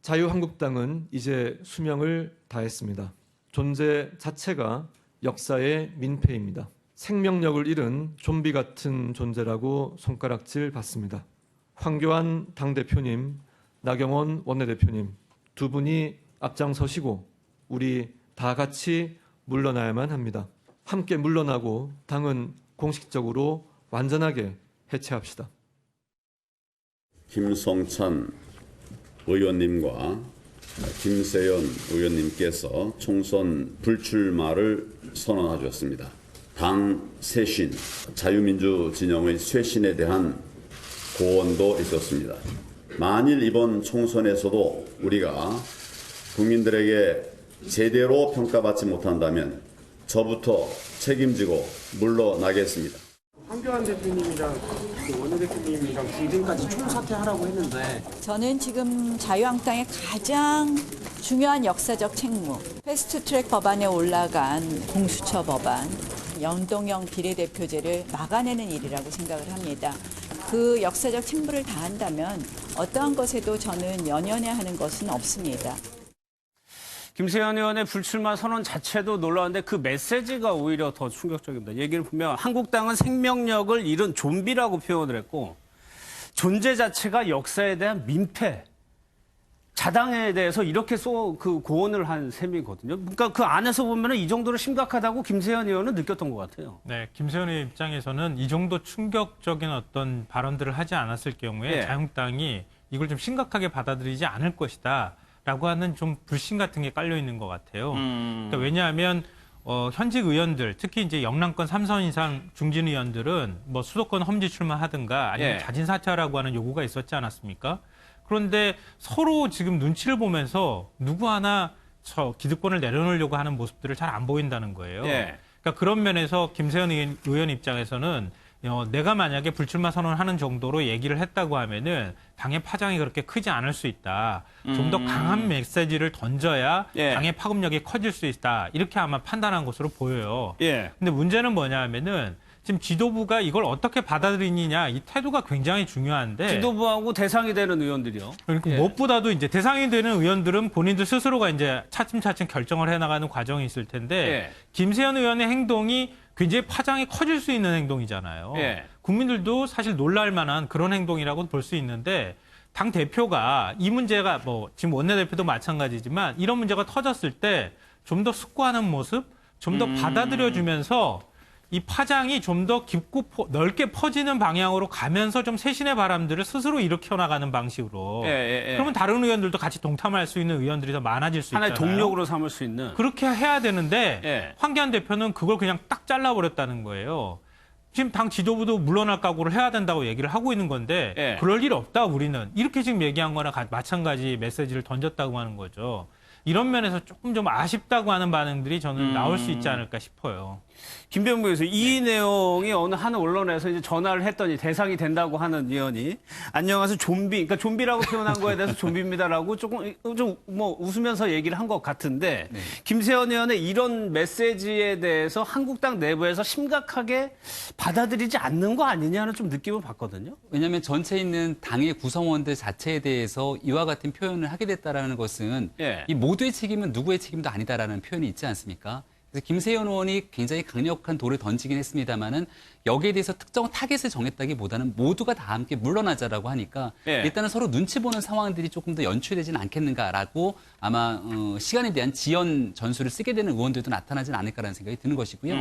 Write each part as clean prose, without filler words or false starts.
자유한국당은 이제 수명을 다했습니다. 존재 자체가 역사의 민폐입니다. 생명력을 잃은 좀비 같은 존재라고 손가락질 받습니다. 황교안 당대표님, 나경원 원내대표님 두 분이 앞장서시고 우리 다 같이 물러나야만 합니다. 함께 물러나고 당은 공식적으로 완전하게 해체합시다. 김성찬 의원님과 김세연 의원님께서 총선 불출마를 선언하셨습니다. 당 쇄신, 자유민주 진영의 쇄신에 대한 고언도 있었습니다. 만일 이번 총선에서도 우리가 국민들에게 제대로 평가받지 못한다면 저부터 책임지고 물러나겠습니다. 황교안 대표님이랑 원내대표님이랑 등등까지 총사퇴하라고 했는데 저는 지금 자유한국당의 가장 중요한 역사적 책무, 패스트트랙 법안에 올라간 공수처 법안, 연동형 비례대표제를 막아내는 일이라고 생각을 합니다. 그 역사적 책무를 다한다면 어떠한 것에도 저는 연연해 하는 것은 없습니다. 김세연 의원의 불출마 선언 자체도 놀라운데 그 메시지가 오히려 더 충격적입니다. 얘기를 보면 한국당은 생명력을 잃은 좀비라고 표현을 했고 존재 자체가 역사에 대한 민폐, 자당에 대해서 이렇게 그 고언을 한 셈이거든요. 그러니까 그 안에서 보면 이 정도로 심각하다고 김세연 의원은 느꼈던 것 같아요. 네, 김세연 의원 입장에서는 이 정도 충격적인 어떤 발언들을 하지 않았을 경우에 자유한국당이 이걸 좀 심각하게 받아들이지 않을 것이다. 라고 하는 좀 불신 같은 게 깔려 있는 것 같아요. 그러니까 왜냐하면 현직 의원들, 특히 이제 영남권 3선 이상 중진 의원들은 뭐 수도권 험지 출마하든가 아니면 자진 사퇴하라고 하는 요구가 있었지 않았습니까? 그런데 서로 지금 눈치를 보면서 누구 하나 저 기득권을 내려놓으려고 하는 모습들을 잘 안 보인다는 거예요. 그러니까 그런 면에서 김세연 의원 입장에서는 내가 만약에 불출마 선언하는 정도로 얘기를 했다고 하면은 당의 파장이 그렇게 크지 않을 수 있다. 좀 더 강한 메시지를 던져야 당의 파급력이 커질 수 있다. 이렇게 아마 판단한 것으로 보여요. 근데 문제는 뭐냐 하면은 지금 지도부가 이걸 어떻게 받아들이느냐 이 태도가 굉장히 중요한데 지도부하고 대상이 되는 의원들이요. 그러니까 무엇보다도 이제 대상이 되는 의원들은 본인들 스스로가 이제 차츰차츰 결정을 해나가는 과정이 있을 텐데 김세연 의원의 행동이 굉장히 파장이 커질 수 있는 행동이잖아요. 국민들도 사실 놀랄 만한 그런 행동이라고 볼 수 있는데 당 대표가 이 문제가 뭐 지금 원내대표도 마찬가지지만 이런 문제가 터졌을 때 좀 더 숙고하는 모습, 좀 더 받아들여주면서 이 파장이 좀 더 깊고 넓게 퍼지는 방향으로 가면서 좀 쇄신의 바람들을 스스로 일으켜 나가는 방식으로. 그러면 다른 의원들도 같이 동참할 수 있는 의원들이 더 많아질 수 있잖아요. 하나의 동력으로 삼을 수 있는. 그렇게 해야 되는데 황교안 대표는 그걸 그냥 딱 잘라버렸다는 거예요. 지금 당 지도부도 물러날 각오를 해야 된다고 얘기를 하고 있는 건데 그럴 일 없다 우리는. 이렇게 지금 얘기한 거나 마찬가지 메시지를 던졌다고 하는 거죠. 이런 면에서 조금 좀 아쉽다고 하는 반응들이 저는 나올 수 있지 않을까 싶어요. 김병무 교수, 이 내용이 어느 한 언론에서 이제 전화를 했더니 대상이 된다고 하는 의원이 안녕하세요 좀비, 그러니까 좀비라고 표현한 거에 대해서 좀비입니다라고 조금 좀 뭐 웃으면서 얘기를 한 것 같은데 김세연 의원의 이런 메시지에 대해서 한국당 내부에서 심각하게 받아들이지 않는 거 아니냐는 좀 느낌을 받거든요. 왜냐하면 전체에 있는 당의 구성원들 자체에 대해서 이와 같은 표현을 하게 됐다라는 것은 이 모두의 책임은 누구의 책임도 아니다라는 표현이 있지 않습니까? 그래서 김세연 의원이 굉장히 강력한 돌을 던지긴 했습니다만은 여기에 대해서 특정 타겟을 정했다기보다는 모두가 다 함께 물러나자라고 하니까 일단은 서로 눈치 보는 상황들이 조금 더 연출되지는 않겠는가라고 아마 시간에 대한 지연 전술을 쓰게 되는 의원들도 나타나진 않을까라는 생각이 드는 것이고요.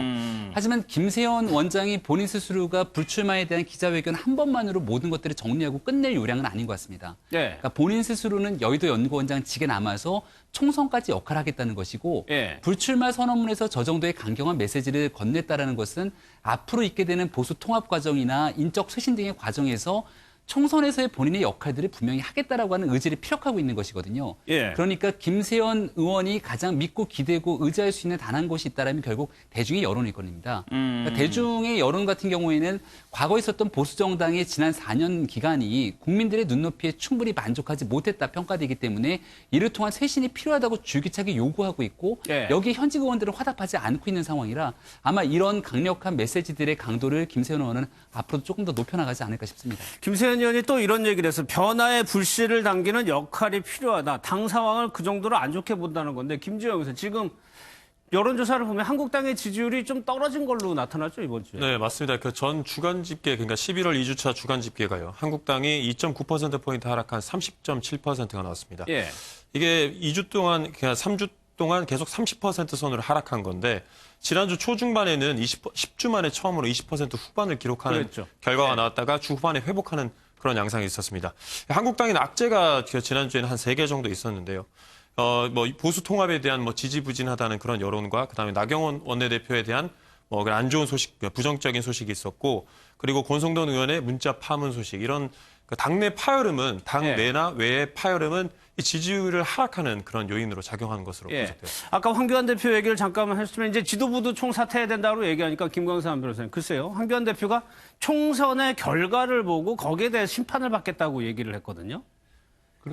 하지만 김세연 원장이 본인 스스로가 불출마에 대한 기자회견 한 번만으로 모든 것들을 정리하고 끝낼 요량은 아닌 것 같습니다. 그러니까 본인 스스로는 여의도 연구원장직에 남아서 총선까지 역할을 하겠다는 것이고 불출마 선언문에서 저 정도의 강경한 메시지를 건넸다라는 것은 앞으로 있게 되는 보수 통합 과정이나 인적 쇄신 등의 과정에서 총선에서의 본인의 역할들을 분명히 하겠다라고 하는 의지를 피력하고 있는 것이거든요. 그러니까 김세연 의원이 가장 믿고 기대고 의지할 수 있는 단 한 곳이 있다면 결국 대중의 여론일 겁니다. 그러니까 대중의 여론 같은 경우에는 과거에 있었던 보수정당의 지난 4년 기간이 국민들의 눈높이에 충분히 만족하지 못했다 평가되기 때문에 이를 통한 쇄신이 필요하다고 줄기차게 요구하고 있고 여기에 현직 의원들은 화답하지 않고 있는 상황이라 아마 이런 강력한 메시지들의 강도를 김세연 의원은 앞으로 조금 더 높여나가지 않을까 싶습니다. 김세연 김세현 의원이 또 이런 얘기를 했어요. 변화의 불씨를 당기는 역할이 필요하다. 당 상황을 그 정도로 안 좋게 본다는 건데 김지영 의원 지금 여론조사를 보면 한국당의 지지율이 좀 떨어진 걸로 나타났죠, 이번 주에. 네, 맞습니다. 그 전 주간 집계, 그러니까 11월 2주차 주간 집계가요. 한국당이 2.9%포인트 하락한 30.7%가 나왔습니다. 예. 이게 2주 동안, 그냥 3주 동안 계속 30% 선으로 하락한 건데, 지난주 초중반에는 10주 만에 처음으로 20% 후반을 기록하는 그랬죠. 결과가 네. 나왔다가 주 후반에 회복하는 그런 양상이 있었습니다. 한국당의 악재가 지난주에는 한 3개 정도 있었는데요. 뭐 보수 통합에 대한 뭐 지지부진하다는 그런 여론과 그다음에 나경원 원내대표에 대한 뭐 안 좋은 소식, 부정적인 소식이 있었고, 그리고 권성동 의원의 문자 파문 소식, 이런 그 당내 파열음은 당 예. 내나 외의 파열음은 이 지지율을 하락하는 그런 요인으로 작용하는 것으로 예. 분석돼요. 아까 황교안 대표 얘기를 잠깐만 했으면 이제 지도부도 총사퇴해야 된다고 얘기하니까 김광삼 변호사님 글쎄요. 황교안 대표가 총선의 결과를 보고 거기에 대해 심판을 받겠다고 얘기를 했거든요.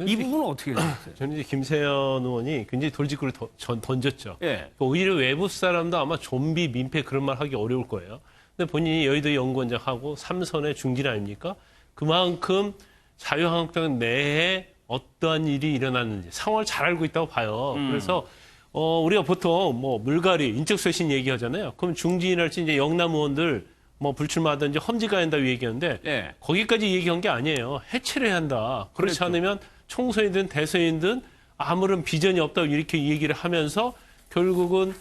이 부분은 어떻게 생각하세요? 저는 이제 김세현 의원이 굉장히 돌직구를 던졌죠. 예. 오히려 외부 사람도 아마 좀비, 민폐 그런 말 하기 어려울 거예요. 근데 본인이 여의도 연구원장하고 3선의 중진 아닙니까? 그만큼 자유한국당 내에 어떠한 일이 일어났는지 상황을 잘 알고 있다고 봐요. 그래서 우리가 보통 뭐 물갈이, 인적 쇄신 얘기하잖아요. 그럼 중진이랄지 이제 영남 의원들 뭐 불출마하든지 험지가 한다고 얘기하는데 예. 거기까지 얘기한 게 아니에요. 해체를 해야 한다. 그렇지 그랬죠. 않으면 총선이든 대선이든 아무런 비전이 없다고 이렇게 얘기를 하면서 결국은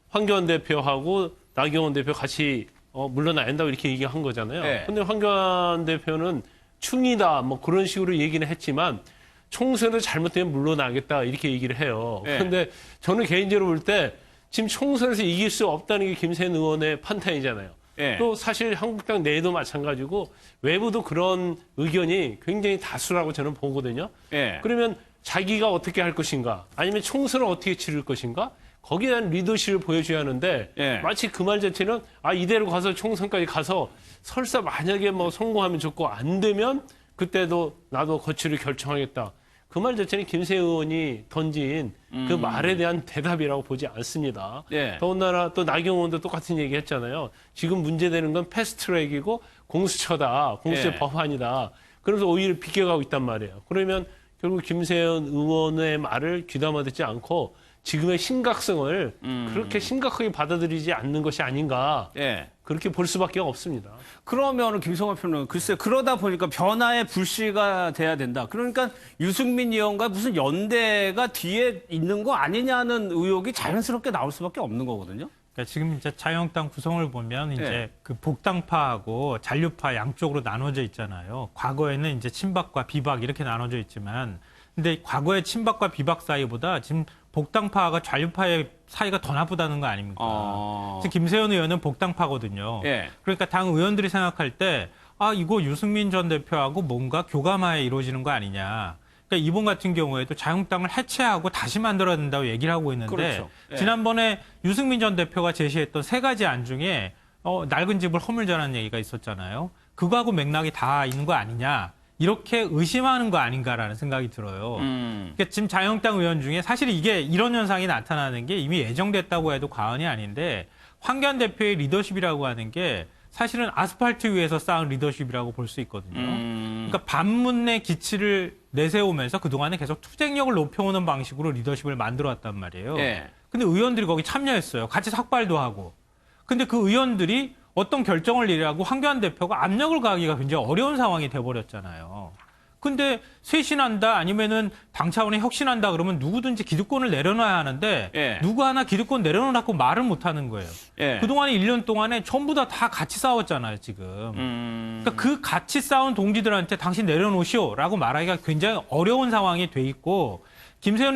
황교안 대표하고 나경원 대표 같이 물러나야 한다고 이렇게 얘기한 거잖아요. 네. 근데 황교안 대표는 충이다 뭐 그런 식으로 얘기는 했지만 총선을 잘못되면 물러나겠다 이렇게 얘기를 해요. 네. 근데 저는 개인적으로 볼 때 지금 총선에서 이길 수 없다는 게 김세현 의원의 판단이잖아요. 예. 또 사실 한국당 내에도 마찬가지고 외부도 그런 의견이 굉장히 다수라고 저는 보거든요. 예. 그러면 자기가 어떻게 할 것인가 아니면 총선을 어떻게 치를 것인가 거기에 대한 리더십을 보여줘야 하는데 예. 마치 그 말 자체는 이대로 가서 총선까지 가서 설사 만약에 뭐 성공하면 좋고 안 되면 그때도 나도 거취를 결정하겠다. 그 말 자체는 김세현 의원이 던진 그 말에 대한 대답이라고 보지 않습니다. 예. 더군다나 또 나경원도 똑같은 얘기 했잖아요. 지금 문제되는 건 패스트트랙이고 공수처다. 공수처 예. 법안이다. 그래서 오히려 비껴가고 있단 말이에요. 그러면 결국 김세현 의원의 말을 귀담아 듣지 않고 지금의 심각성을 그렇게 심각하게 받아들이지 않는 것이 아닌가. 예. 그렇게 볼 수밖에 없습니다. 그러면 김성환 평론가 글쎄 그러다 보니까 변화의 불씨가 돼야 된다. 그러니까 유승민 의원과 무슨 연대가 뒤에 있는 거 아니냐는 의혹이 자연스럽게 나올 수밖에 없는 거거든요. 그러니까 지금 이제 자유한국당 구성을 보면 이제 네. 그 복당파하고 잔류파 양쪽으로 나눠져 있잖아요. 과거에는 이제 친박과 비박 이렇게 나눠져 있지만, 근데 과거의 친박과 비박 사이보다 지금 복당파가 잔류파의 사이가 더 나쁘다는 거 아닙니까? 지금 김세현 의원은 복당파거든요. 예. 그러니까 당 의원들이 생각할 때, 이거 유승민 전 대표하고 뭔가 교감하에 이루어지는 거 아니냐. 그러니까 이번 같은 경우에도 자유한국당을 해체하고 다시 만들어야 된다고 얘기를 하고 있는데, 그렇죠. 예. 지난번에 유승민 전 대표가 제시했던 3가지 안 중에 낡은 집을 허물자라는 얘기가 있었잖아요. 그거하고 맥락이 다 있는 거 아니냐. 이렇게 의심하는 거 아닌가라는 생각이 들어요. 그러니까 지금 자유한국당 의원 중에 사실 이게 이런 현상이 나타나는 게 이미 예정됐다고 해도 과언이 아닌데, 황교안 대표의 리더십이라고 하는 게 사실은 아스팔트 위에서 쌓은 리더십이라고 볼 수 있거든요. 그러니까 반문의 기치를 내세우면서 그동안에 계속 투쟁력을 높여오는 방식으로 리더십을 만들어왔단 말이에요. 예. 근데 의원들이 거기 참여했어요. 같이 삭발도 하고. 근데 그 의원들이 어떤 결정을 내리라고 황교안 대표가 압력을 가하기가 굉장히 어려운 상황이 돼버렸잖아요. 근데 쇄신한다 아니면은 당 차원에 혁신한다 그러면 누구든지 기득권을 내려놔야 하는데 예. 누구 하나 기득권 내려놓고 말을 못하는 거예요. 예. 그동안 1년 동안에 전부 다 같이 싸웠잖아요, 지금. 그러니까 그 같이 싸운 동지들한테 당신 내려놓으시오라고 말하기가 굉장히 어려운 상황이 돼 있고, 김세현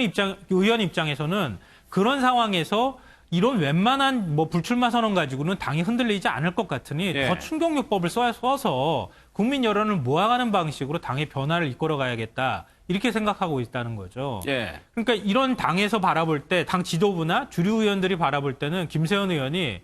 의원 입장에서는 그런 상황에서 이런 웬만한 불출마 선언 가지고는 당이 흔들리지 않을 것 같으니 예. 더 충격요법을 써서 국민 여론을 모아가는 방식으로 당의 변화를 이끌어 가야겠다. 이렇게 생각하고 있다는 거죠. 예. 그러니까 이런 당에서 바라볼 때, 당 지도부나 주류 의원들이 바라볼 때는 김세현 의원이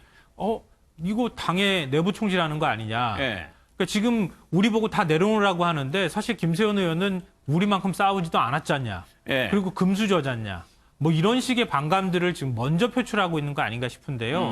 이거 당의 내부 총질하는 거 아니냐. 예. 그러니까 지금 우리 보고 다 내려놓으라고 하는데 사실 김세현 의원은 우리만큼 싸우지도 않았지 않냐. 예. 그리고 금수저잖냐. 이런 식의 반감들을 지금 먼저 표출하고 있는 거 아닌가 싶은데요.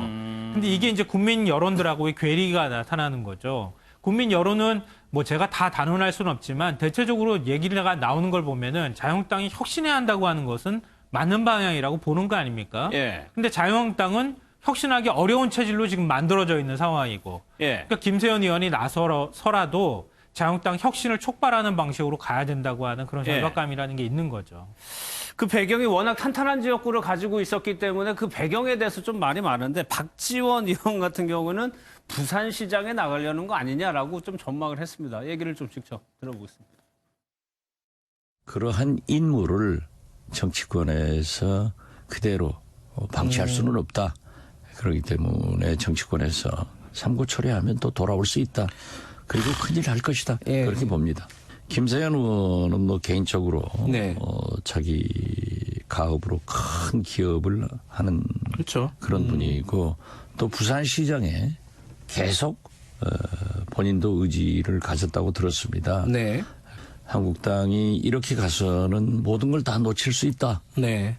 근데 이게 이제 국민 여론들하고의 괴리가 나타나는 거죠. 국민 여론은 뭐 제가 다 단언할 수는 없지만 대체적으로 얘기가 나오는 걸 보면은 자유한국당이 혁신해야 한다고 하는 것은 맞는 방향이라고 보는 거 아닙니까? 예. 근데 자유한국당은 혁신하기 어려운 체질로 지금 만들어져 있는 상황이고, 예. 그러니까 김세현 의원이 나서라도 자유한국당 혁신을 촉발하는 방식으로 가야 된다고 하는 그런 절박감이라는 게 있는 거죠. 그 배경이 워낙 탄탄한 지역구를 가지고 있었기 때문에 그 배경에 대해서 좀 말이 많은데 박지원 의원 같은 경우는 부산시장에 나가려는 거 아니냐라고 좀 전망을 했습니다. 얘기를 좀 직접 들어보겠습니다. 그러한 인물을 정치권에서 그대로 방치할 수는 없다. 그렇기 때문에 정치권에서 삼고초려하면 또 돌아올 수 있다. 그리고 큰일 할 것이다. 그렇게 봅니다. 김세현 의원은 뭐 개인적으로 자기 가업으로 큰 기업을 하는 그런 분이고 또 부산시장에 계속 본인도 의지를 가졌다고 들었습니다. 한국당이 이렇게 가서는 모든 걸 다 놓칠 수 있다.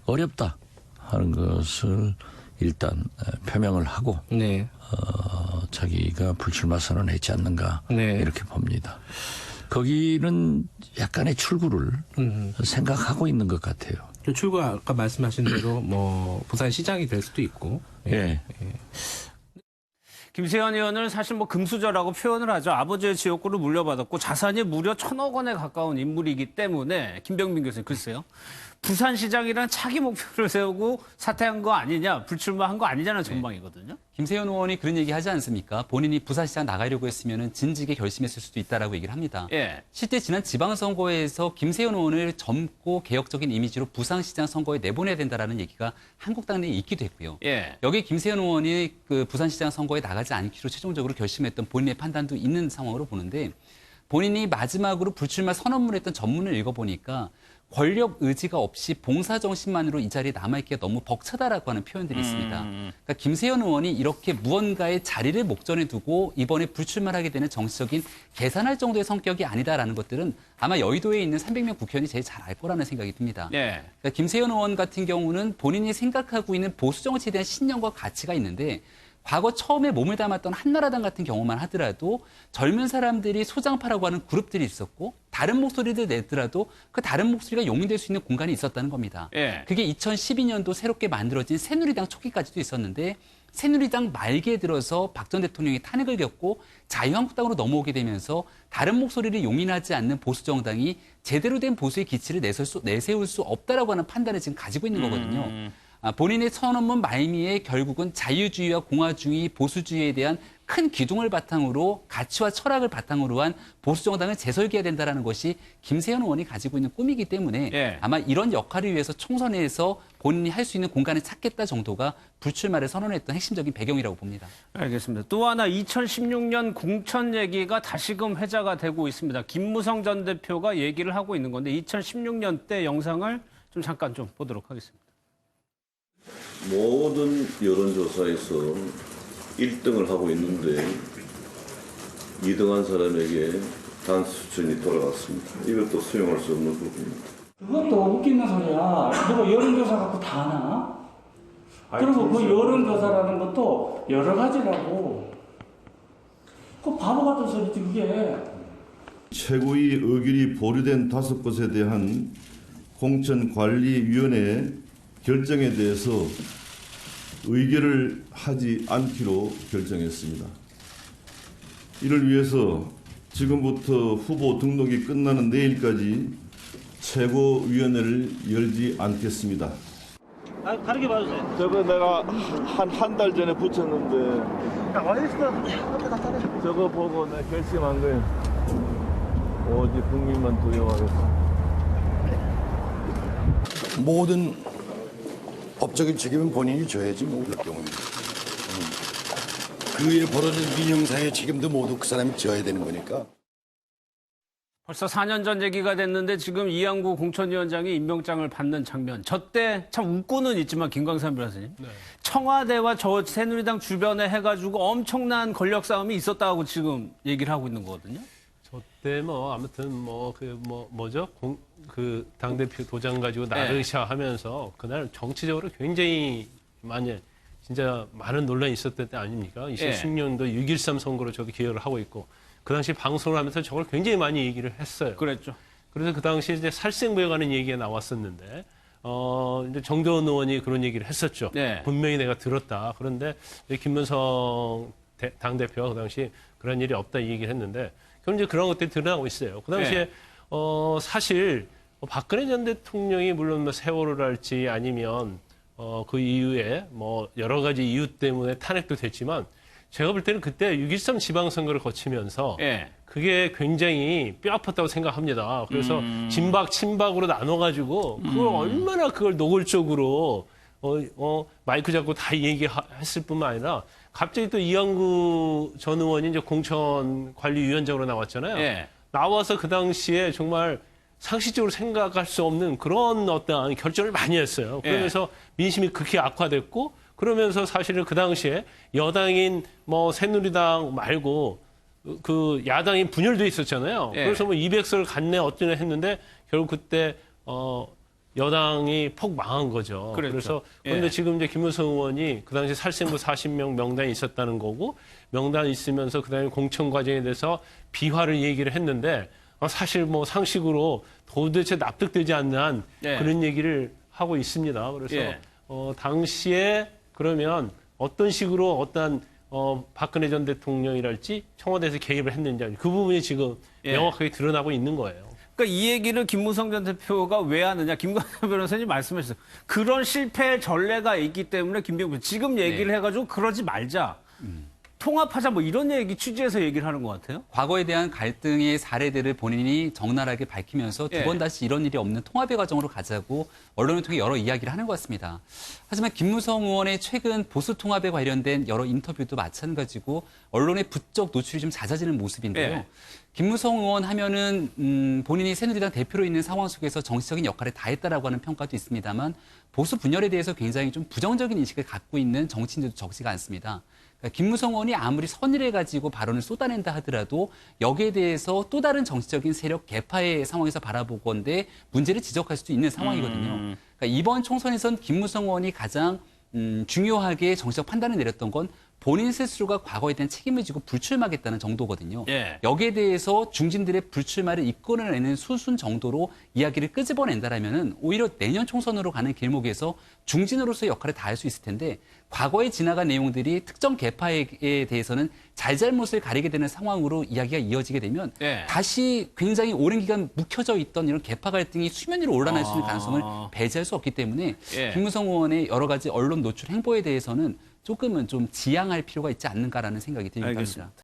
어렵다 하는 것을 일단 표명을 하고 자기가 불출마 선언했지 않는가 이렇게 봅니다. 거기는 약간의 출구를 생각하고 있는 것 같아요. 출구가 아까 말씀하신 대로 뭐 부산시장이 될 수도 있고. 김세현 의원을 사실 뭐 금수저라고 표현을 하죠. 아버지의 지역구를 물려받았고 자산이 무려 1,000억 원에 가까운 인물이기 때문에 김병민 교수님 글쎄요. 부산시장이란 차기 목표를 세우고 사퇴한 거 아니냐, 불출마한 거 아니냐는 전망이거든요. 김세현 의원이 그런 얘기 하지 않습니까? 본인이 부산시장 나가려고 했으면 진즉에 결심했을 수도 있다라고 얘기를 합니다. 실제 지난 지방선거에서 김세현 의원을 젊고 개혁적인 이미지로 부산시장 선거에 내보내야 된다라는 얘기가 한국당 내에 있기도 했고요. 여기 김세현 의원이 그 부산시장 선거에 나가지 않기로 최종적으로 결심했던 본인의 판단도 있는 상황으로 보는데 본인이 마지막으로 불출마 선언문을 했던 전문을 읽어보니까 권력 의지가 없이 봉사 정신만으로 이 자리에 남아있기가 너무 벅차다라고 하는 표현들이 있습니다. 그러니까 김세현 의원이 이렇게 무언가의 자리를 목전에 두고 이번에 불출마를 하게 되는 정치적인 계산할 정도의 성격이 아니다라는 것들은 아마 여의도에 있는 300명 국회의원이 제일 잘 알 거라는 생각이 듭니다. 그러니까 김세현 의원 같은 경우는 본인이 생각하고 있는 보수 정치에 대한 신념과 가치가 있는데 과거 처음에 몸을 담았던 한나라당 같은 경우만 하더라도 젊은 사람들이 소장파라고 하는 그룹들이 있었고 다른 목소리를 내더라도 그 다른 목소리가 용인될 수 있는 공간이 있었다는 겁니다. 그게 2012년도 새롭게 만들어진 새누리당 초기까지도 있었는데 새누리당 말기에 들어서 박 전 대통령이 탄핵을 겪고 자유한국당으로 넘어오게 되면서 다른 목소리를 용인하지 않는 보수 정당이 제대로 된 보수의 기치를 내세울 수 없다라고 하는 판단을 지금 가지고 있는 거거든요. 본인의 선언문 말미에 결국은 자유주의와 공화주의, 보수주의에 대한 큰 기둥을 바탕으로 가치와 철학을 바탕으로 한 보수 정당을 재설계해야 된다는 것이 김세현 의원이 가지고 있는 꿈이기 때문에 아마 이런 역할을 위해서 총선에서 본인이 할 수 있는 공간을 찾겠다 정도가 불출마를 선언했던 핵심적인 배경이라고 봅니다. 알겠습니다. 또 하나 2016년 공천 얘기가 다시금 회자가 되고 있습니다. 김무성 전 대표가 얘기를 하고 있는 건데 2016년 때 영상을 좀 잠깐 좀 보도록 하겠습니다. 모든 여론조사에서 1등을 하고 있는데 2등한 사람에게 단수 추천이 돌아갔습니다. 이것도 수용할 수 없는 부분입니다. 그것도 웃기는 소리야. 누가 여론조사 갖고 다 하나? 그리고 그 여론조사라는 것도 여러 가지라고. 그 바보 같은 소리지 그게. 최고위 의결이 보류된 5곳에 대한 공천관리위원회 결정에 대해서 의결을 하지 않기로 결정했습니다. 이를 위해서 지금부터 후보 등록이 끝나는 내일까지 최고위원회를 열지 않겠습니다. 다르게 봐주세요. 저거 내가 한 달 전에 붙였는데 저거 보고 내가 결심한 거예요. 오직 국민만 두려워하겠어. 모든 법적인 책임은 본인이 져야지 뭐 그럴 경우입니다. 그에 벌어진 민형사의 책임도 모두 그 사람이 져야 되는 거니까. 벌써 4년 전 얘기가 됐는데 지금 이양구 공천위원장이 임명장을 받는 장면. 저 때 참 웃고는 있지만 김광삼 변호사님. 청와대와 저 새누리당 주변에 해가지고 엄청난 권력 싸움이 있었다고 지금 얘기를 하고 있는 거거든요. 저때 뭐 아무튼 뭐죠? 그 당대표 도장 가지고 나르샤 하면서 그날 정치적으로 굉장히 진짜 많은 논란이 있었던 때 아닙니까? 2016년도 6.13 선거로 저도 기여를 하고 있고 그 당시 방송을 하면서 저걸 굉장히 많이 얘기를 했어요. 그랬죠. 그래서 그 당시에 이제 살생부에 관한 얘기가 나왔었는데, 이제 정도원 의원이 그런 얘기를 했었죠. 네. 분명히 내가 들었다. 그런데 김문성 당대표가 그 당시 그런 일이 없다 이 얘기를 했는데, 그럼 이제 그런 것들이 드러나고 있어요. 그 당시에, 네. 사실, 박근혜 전 대통령이 물론 뭐 세월호랄지 아니면, 그 이후에 뭐 여러 가지 이유 때문에 탄핵도 됐지만, 제가 볼 때는 그때 6.13 지방선거를 거치면서 예. 그게 굉장히 뼈 아팠다고 생각합니다. 그래서 진박, 친박으로 나눠가지고 그걸 얼마나 그걸 노골적으로 마이크 잡고 다 얘기했을 뿐만 아니라 갑자기 또 이한구 전 의원이 이제 공천관리위원장으로 나왔잖아요. 예. 나와서 그 당시에 정말 상식적으로 생각할 수 없는 그런 어떤 결정을 많이 했어요. 그러면서 민심이 극히 악화됐고 그러면서 사실은 그 당시에 여당인 뭐 새누리당 말고 그 야당인 분열돼 있었잖아요. 그래서 뭐 200석을 갖네 어쩌네 했는데 결국 그때 여당이 폭 망한 거죠. 그랬죠. 그래서 그런데 지금 이제 김무성 의원이 그 당시 살생부 40명 명단이 있었다는 거고 명단이 있으면서 그다음에 공천 과정에 대해서 비화를 얘기를 했는데 사실 뭐 상식으로 도대체 납득되지 않는 그런 얘기를 하고 있습니다. 그래서 당시에 그러면 어떤 식으로 어떤 박근혜 전 대통령이랄지 청와대에서 개입을 했는지 그 부분이 지금 명확하게 드러나고 있는 거예요. 그러니까 이 얘기를 김무성 전 대표가 왜 하느냐. 김관섭 변호사님 말씀하셨어요. 그런 실패 전례가 있기 때문에 김병준 지금 얘기를 해가지고 그러지 말자. 통합하자 뭐 이런 얘기 취지에서 얘기를 하는 것 같아요. 과거에 대한 갈등의 사례들을 본인이 적나라하게 밝히면서 두 번 다시 이런 일이 없는 통합의 과정으로 가자고 언론을 통해 여러 이야기를 하는 것 같습니다. 하지만 김무성 의원의 최근 보수 통합에 관련된 여러 인터뷰도 마찬가지고 언론의 부쩍 노출이 좀 잦아지는 모습인데요. 김무성 의원 하면은 본인이 새누리당 대표로 있는 상황 속에서 정치적인 역할을 다했다라고 하는 평가도 있습니다만 보수 분열에 대해서 굉장히 좀 부정적인 인식을 갖고 있는 정치인들도 적지가 않습니다. 그러니까 김무성 의원이 아무리 선의를 가지고 발언을 쏟아낸다 하더라도 여기에 대해서 또 다른 정치적인 세력 개파의 상황에서 바라보건대 문제를 지적할 수도 있는 상황이거든요. 그러니까 이번 총선에선 김무성 의원이 가장 중요하게 정치적 판단을 내렸던 건 본인 스스로가 과거에 대한 책임을 지고 불출마하겠다는 정도거든요. 여기에 대해서 중진들의 불출마를 이끌어내는 수순 정도로 이야기를 끄집어낸다라면은 오히려 내년 총선으로 가는 길목에서 중진으로서의 역할을 다할 수 있을 텐데 과거에 지나간 내용들이 특정 개파에 대해서는 잘잘못을 가리게 되는 상황으로 이야기가 이어지게 되면 다시 굉장히 오랜 기간 묵혀져 있던 이런 개파 갈등이 수면 위로 올라날 수 있는 가능성을 배제할 수 없기 때문에 김무성 의원의 여러 가지 언론 노출 행보에 대해서는 조금은 좀 지양할 필요가 있지 않는가라는 생각이 듭니다.